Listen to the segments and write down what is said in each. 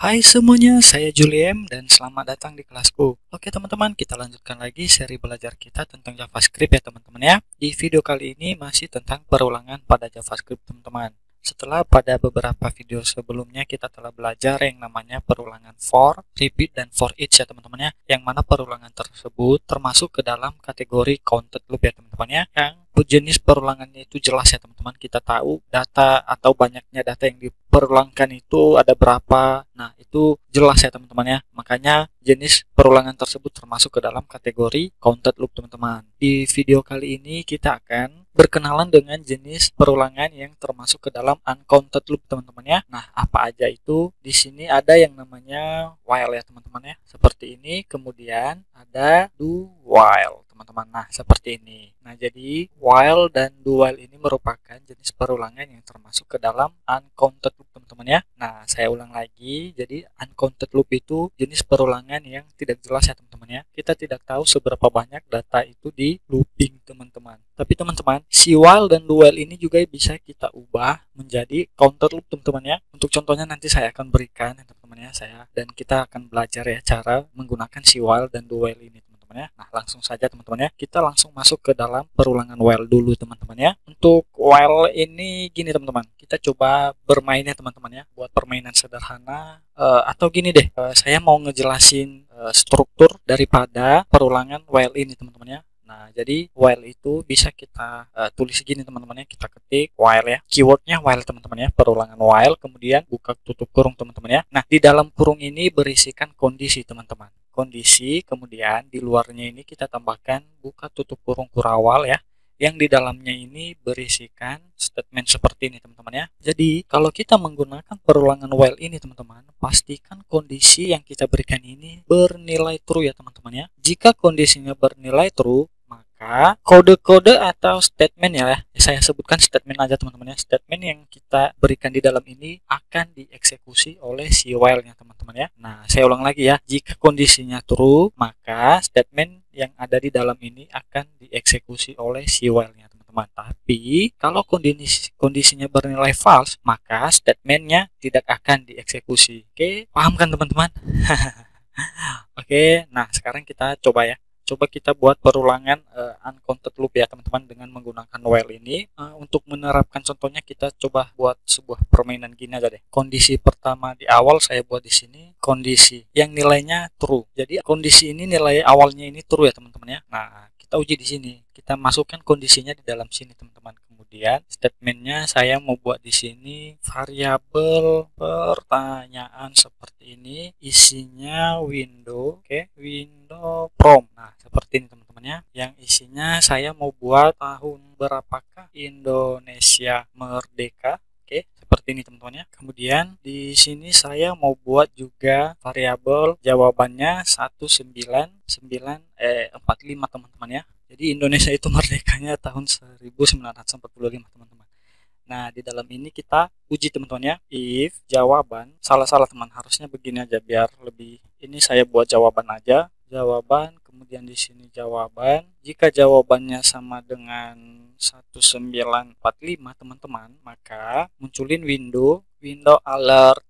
Hai semuanya, saya Juliem dan selamat datang di kelasku. Oke teman-teman, kita lanjutkan lagi seri belajar kita tentang JavaScript ya teman-teman ya. Di video kali ini masih tentang perulangan pada JavaScript teman-teman. Setelah pada beberapa video sebelumnya kita telah belajar yang namanya perulangan for, repeat, dan for each ya teman-teman ya. Yang mana perulangan tersebut termasuk ke dalam kategori counted loop ya teman-teman ya. Yang jenis perulangannya itu jelas ya teman-teman. Kita tahu data atau banyaknya data yang diperulangkan itu ada berapa. Nah itu jelas ya teman-teman ya. Makanya jenis perulangan tersebut termasuk ke dalam kategori counted loop teman-teman. Di video kali ini kita akan berkenalan dengan jenis perulangan yang termasuk ke dalam uncounted loop teman-teman ya. Nah, apa aja itu? Di sini ada yang namanya while ya teman-teman ya. Seperti ini, kemudian ada do while teman-teman. Nah, seperti ini. Nah, jadi while dan do while ini merupakan jenis perulangan yang termasuk ke dalam uncounted loop teman-teman ya. Nah, saya ulang lagi. Jadi uncounted loop itu jenis perulangan yang tidak jelas ya teman-teman ya. Kita tidak tahu seberapa banyak data itu di looping teman-teman. Tapi teman-teman, si while dan do while ini juga bisa kita ubah menjadi counter loop teman-teman ya. Untuk contohnya nanti saya akan berikan teman-teman ya, dan kita akan belajar ya cara menggunakan si while dan do while ini teman-teman ya. Nah, langsung saja teman-teman ya. Kita langsung masuk ke dalam perulangan while dulu teman-teman ya. Untuk while ini gini teman-teman. Kita coba bermainnya teman-teman ya. Buat permainan sederhana atau gini deh. Saya mau ngejelasin struktur daripada perulangan while ini teman-teman ya. Nah, jadi while itu bisa kita tulis gini teman-teman ya. Kita ketik while ya. Keywordnya while teman-teman ya. Perulangan while, kemudian buka tutup kurung teman-teman ya. Nah, di dalam kurung ini berisikan kondisi teman-teman. Kondisi, kemudian di luarnya ini kita tambahkan buka tutup kurung kurawal ya. Yang di dalamnya ini berisikan statement seperti ini teman-teman ya. Jadi, kalau kita menggunakan perulangan while ini teman-teman, pastikan kondisi yang kita berikan ini bernilai true ya teman-teman ya. Jika kondisinya bernilai true, maka kode-kode atau statement ya, saya sebutkan statement aja teman-teman ya. Statement yang kita berikan di dalam ini akan dieksekusi oleh si while-nya teman-teman ya. Nah, saya ulang lagi ya. Jika kondisinya true, maka statement yang ada di dalam ini akan dieksekusi oleh si while-nya teman-teman. Tapi kalau kondisinya bernilai false, maka statementnya tidak akan dieksekusi. Oke, paham kan teman-teman? Oke, nah sekarang kita coba ya. Coba kita buat perulangan uncounted loop ya teman-teman dengan menggunakan while ini. Untuk menerapkan contohnya kita coba buat sebuah permainan gini aja deh. Kondisi pertama di awal saya buat di sini kondisi yang nilainya true. Jadi kondisi ini nilai awalnya ini true ya teman-teman ya. Nah, kita uji di sini. Kita masukkan kondisinya di dalam sini teman-teman. Kemudian statementnya saya mau buat di sini variabel pertanyaan seperti ini, isinya window, oke, window prompt. Nah, seperti ini teman-teman ya. Yang isinya saya mau buat tahun berapakah Indonesia merdeka. Oke, seperti ini teman-teman ya. Kemudian di sini saya mau buat juga variabel jawabannya 1945 teman-teman ya. Jadi Indonesia itu merdekanya tahun 1945 teman-teman. Nah, di dalam ini kita uji teman-teman ya. If jawaban, salah-salah teman, harusnya begini aja biar lebih. Ini saya buat jawaban aja. Jawaban, kemudian di sini jawaban. Jika jawabannya sama dengan 1945 teman-teman, maka munculin window alert,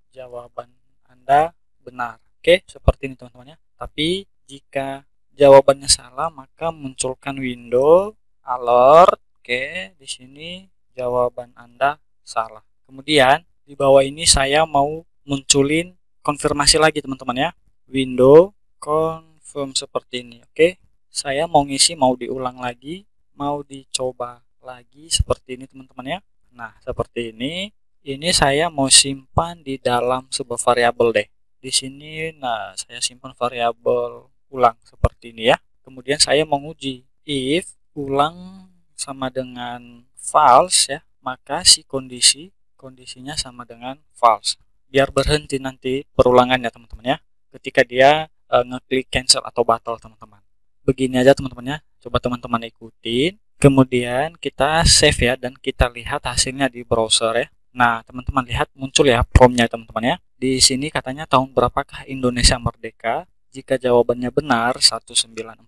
jawaban Anda benar. Oke, seperti ini teman-teman ya. Tapi jika jawabannya salah, maka munculkan window alert. Oke, di sini jawaban Anda salah. Kemudian di bawah ini saya mau munculin konfirmasi lagi teman-teman ya. Window confirm seperti ini. Oke, saya mau ngisi, mau diulang lagi, mau dicoba lagi seperti ini teman-teman ya. Nah, seperti ini. Ini saya mau simpan di dalam sebuah variabel deh. Di sini, nah saya simpan variabel ulang seperti ini ya. Kemudian saya menguji if ulang sama dengan false ya, maka si kondisinya sama dengan false. Biar berhenti nanti perulangannya teman-teman ya. Ketika dia ngeklik cancel atau batal teman-teman. Begini aja teman-teman ya. Coba teman-teman ikutin. Kemudian kita save ya dan kita lihat hasilnya di browser ya. Nah, teman-teman lihat muncul ya prompt-nya teman-teman ya. Di sini katanya tahun berapakah Indonesia merdeka? Jika jawabannya benar 1945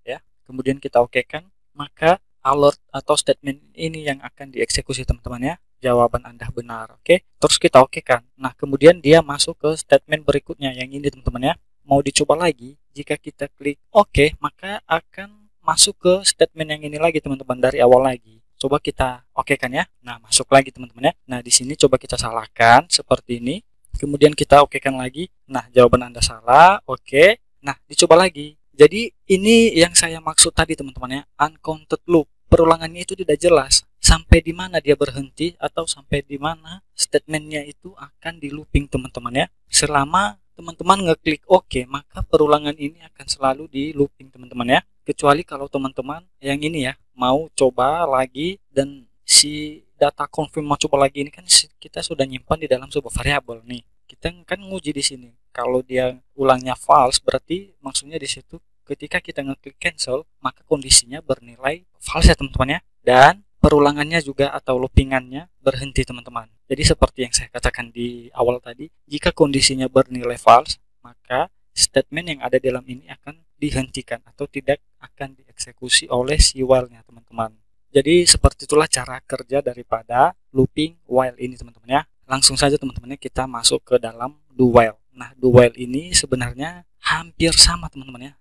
ya, kemudian kita okekan, maka alert atau statement ini yang akan dieksekusi teman-teman ya. Jawaban Anda benar. Oke. Terus kita oke kan. Nah, kemudian dia masuk ke statement berikutnya yang ini teman-teman ya. Mau dicoba lagi, jika kita klik oke, maka akan masuk ke statement yang ini lagi teman-teman dari awal lagi. Coba kita oke kan ya. Nah, masuk lagi teman-teman ya. Nah, di sini coba kita salahkan seperti ini. Kemudian kita oke kan lagi. Nah, jawaban Anda salah. Oke. Nah, dicoba lagi. Jadi ini yang saya maksud tadi teman-teman ya, uncounted loop. Perulangannya itu tidak jelas sampai di mana dia berhenti atau sampai di mana statementnya itu akan di looping teman-teman ya. Selama teman-teman ngeklik oke, maka perulangan ini akan selalu di looping teman-teman ya. Kecuali kalau teman-teman yang ini ya mau coba lagi dan si data confirm mau coba lagi ini kan kita sudah nyimpan di dalam sebuah variabel nih. Kita kan nguji di sini. Kalau dia ulangnya false berarti maksudnya di situ ketika kita ngeklik cancel maka kondisinya bernilai false ya teman-teman ya. Dan perulangannya juga atau loopingannya berhenti teman-teman. Jadi seperti yang saya katakan di awal tadi, jika kondisinya bernilai false, maka statement yang ada di dalam ini akan dihentikan atau tidak akan dieksekusi oleh si while-nya teman-teman. Jadi seperti itulah cara kerja daripada looping while ini teman-teman ya. Langsung saja teman-teman kita masuk ke dalam do while. Nah, do while ini sebenarnya hampir sama teman-teman ya.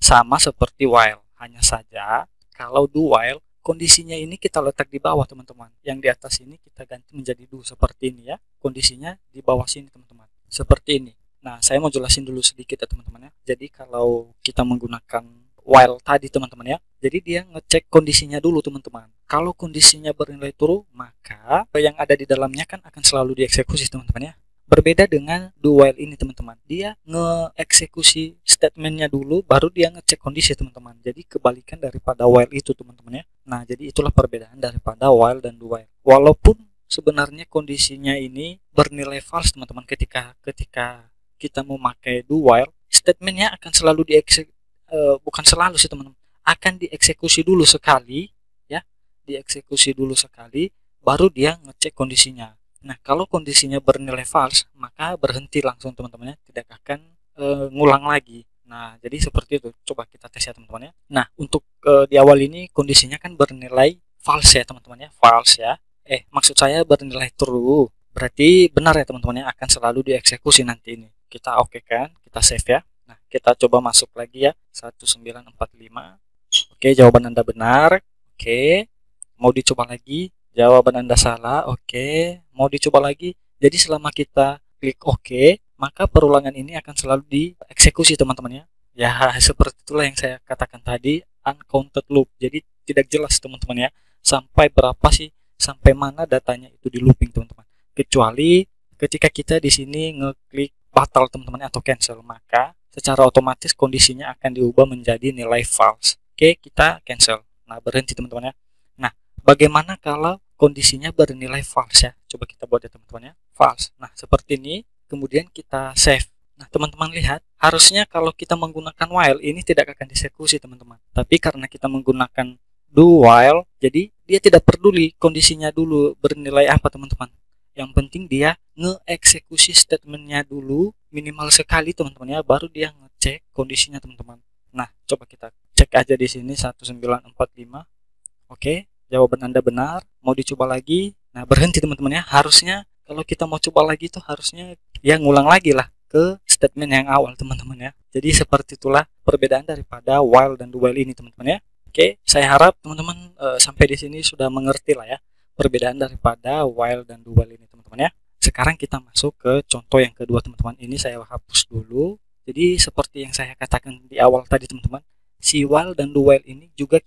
Sama seperti while. Hanya saja kalau do while kondisinya ini kita letak di bawah teman-teman. Yang di atas ini kita ganti menjadi do seperti ini ya. Kondisinya di bawah sini teman-teman. Seperti ini. Nah, saya mau jelasin dulu sedikit ya teman-teman ya. Jadi kalau kita menggunakan while tadi teman-teman ya. Jadi dia ngecek kondisinya dulu teman-teman. Kalau kondisinya bernilai true, maka yang ada di dalamnya kan akan selalu dieksekusi teman-teman ya. Berbeda dengan do while ini teman-teman. Dia ngeeksekusi statementnya dulu, baru dia ngecek kondisi teman-teman. Jadi kebalikan daripada while itu teman-teman ya. Nah, jadi itulah perbedaan daripada while dan do while. Walaupun sebenarnya kondisinya ini bernilai false teman-teman ketika kita memakai do while, statementnya akan selalu bukan selalu sih teman-teman, akan dieksekusi dulu sekali ya, dieksekusi dulu sekali baru dia ngecek kondisinya. Nah, kalau kondisinya bernilai false maka berhenti langsung teman-teman ya, tidak akan ngulang lagi. Nah, jadi seperti itu. Coba kita tes ya teman-teman ya. Nah, untuk di awal ini kondisinya kan bernilai false ya teman-teman ya, false ya. Maksud saya bernilai true. Berarti benar ya teman-teman ya, akan selalu dieksekusi nanti ini. Kita oke kan, kita save ya. Nah, kita coba masuk lagi ya, 1945. Oke, jawaban Anda benar. Oke, mau dicoba lagi. Jawaban Anda salah. Oke, mau dicoba lagi. Jadi selama kita klik oke, maka perulangan ini akan selalu dieksekusi teman-teman ya. Ya, seperti itulah yang saya katakan tadi, uncounted loop. Jadi tidak jelas teman-teman ya, sampai berapa sih, sampai mana datanya itu di looping teman-teman. Kecuali ketika kita di sini ngeklik batal teman-teman atau cancel, maka secara otomatis kondisinya akan diubah menjadi nilai false. Oke, kita cancel. Nah, berhenti teman-teman ya. Nah, bagaimana kalau kondisinya bernilai false ya? Coba kita buat ya teman-teman ya. False. Nah, seperti ini. Kemudian kita save. Nah, teman-teman lihat, harusnya kalau kita menggunakan while ini tidak akan dieksekusi teman-teman. Tapi karena kita menggunakan do while, jadi dia tidak peduli kondisinya dulu bernilai apa teman-teman. Yang penting dia ngeeksekusi statementnya dulu minimal sekali teman-teman ya, baru dia ngecek kondisinya teman-teman. Nah, coba kita cek aja di sini 1945. Oke, jawaban Anda benar. Mau dicoba lagi? Nah, berhenti teman-teman ya. Harusnya kalau kita mau coba lagi itu harusnya ya ngulang lagi lah ke statement yang awal teman-teman ya. Jadi seperti itulah perbedaan daripada while dan do while ini teman-teman ya. Oke, saya harap teman-teman sampai di sini sudah mengerti lah ya perbedaan daripada while dan do while ini teman-teman ya. Sekarang kita masuk ke contoh yang kedua teman-teman. Ini saya hapus dulu. Jadi seperti yang saya katakan di awal tadi teman-teman, si while dan do while ini juga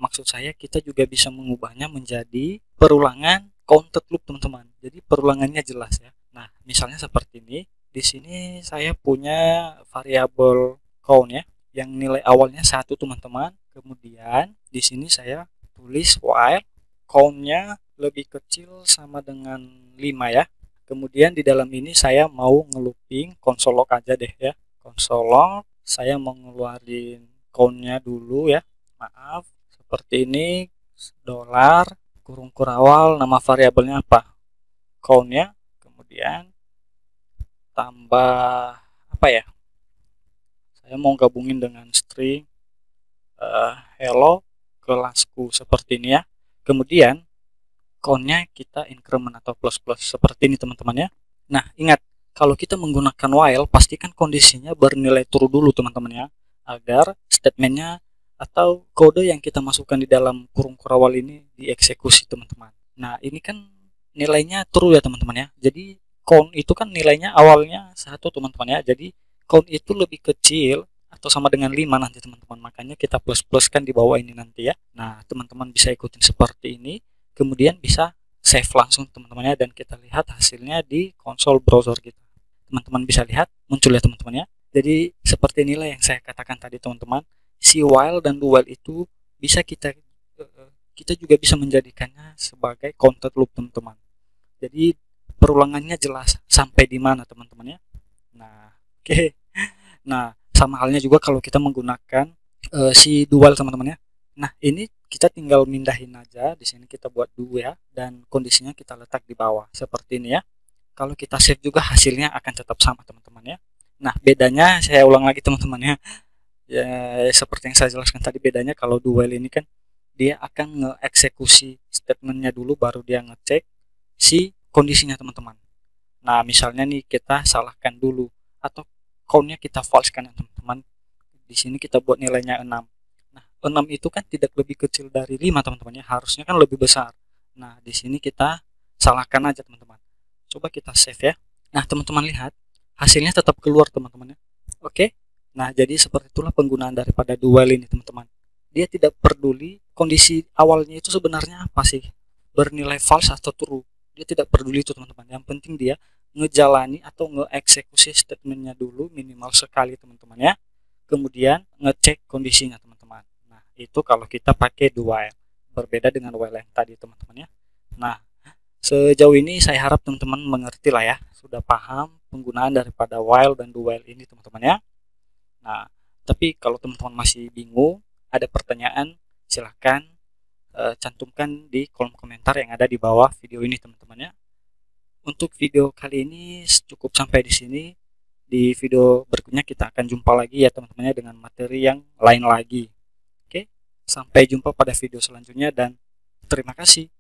maksud saya kita juga bisa mengubahnya menjadi perulangan counted loop teman-teman. Jadi perulangannya jelas ya. Nah, misalnya seperti ini. Di sini saya punya variabel count ya, yang nilai awalnya 1 teman-teman. Kemudian di sini saya tulis while count-nya lebih kecil sama dengan 5 ya. Kemudian di dalam ini saya mau ngelooping console log aja deh ya. Console log, saya mau ngeluarin count-nya dulu ya. Maaf, seperti ini, dolar, kurung kurawal, nama variabelnya apa? Count-nya, kemudian tambah apa ya? Saya mau gabungin dengan string hello, kelasku seperti ini ya. Kemudian count-nya kita increment atau plus-plus seperti ini teman-teman ya. Nah, ingat kalau kita menggunakan while pastikan kondisinya bernilai true dulu teman-teman ya, agar statementnya atau kode yang kita masukkan di dalam kurung kurawal ini dieksekusi teman-teman. Nah, ini kan nilainya true ya teman-teman ya. Jadi count itu kan nilainya awalnya 1 teman-teman ya. Jadi count itu lebih kecil atau sama dengan 5 nanti teman-teman. Makanya kita plus-pluskan di bawah ini nanti ya. Nah, teman-teman bisa ikutin seperti ini. Kemudian bisa save langsung teman-teman ya, dan kita lihat hasilnya di konsol browser kita. Teman-teman bisa lihat muncul ya teman-teman ya. Jadi seperti inilah yang saya katakan tadi teman-teman. Si while dan do while itu bisa kita juga bisa menjadikannya sebagai counter loop teman-teman. Jadi perulangannya jelas sampai di mana teman-teman ya. Nah, oke. Nah, sama halnya juga kalau kita menggunakan si do while teman-teman ya. Nah, ini kita tinggal mindahin aja. Di sini kita buat do ya, dan kondisinya kita letak di bawah seperti ini ya. Kalau kita save juga hasilnya akan tetap sama teman-teman ya. Nah, bedanya saya ulang lagi teman-teman ya. Ya, seperti yang saya jelaskan tadi, bedanya kalau do while ini kan dia akan ngeeksekusi statementnya dulu, baru dia ngecek si kondisinya teman-teman. Nah, misalnya nih kita salahkan dulu atau count-nya kita false kan ya teman-teman. Di sini kita buat nilainya 6. Nah, 6 itu kan tidak lebih kecil dari 5 teman-teman ya, harusnya kan lebih besar. Nah, di sini kita salahkan aja teman-teman. Coba kita save ya. Nah, teman-teman lihat hasilnya tetap keluar teman-teman ya. Oke. Nah, jadi seperti itulah penggunaan daripada do while ini teman-teman. Dia tidak peduli kondisi awalnya itu sebenarnya apa sih, bernilai false atau true. Dia tidak peduli itu teman-teman. Yang penting dia ngejalani atau ngeeksekusi statementnya dulu minimal sekali teman-teman ya. Kemudian ngecek kondisinya teman-teman. Nah, itu kalau kita pakai do while. Berbeda dengan while yang tadi teman-teman ya. Nah, sejauh ini saya harap teman-teman mengerti lah ya. Sudah paham penggunaan daripada while dan do while ini teman-teman ya. Nah, tapi kalau teman-teman masih bingung, ada pertanyaan, silahkan cantumkan di kolom komentar yang ada di bawah video ini teman-teman ya. Untuk video kali ini cukup sampai di sini. Di video berikutnya kita akan jumpa lagi ya teman-teman ya, dengan materi yang lain lagi. Oke, sampai jumpa pada video selanjutnya dan terima kasih.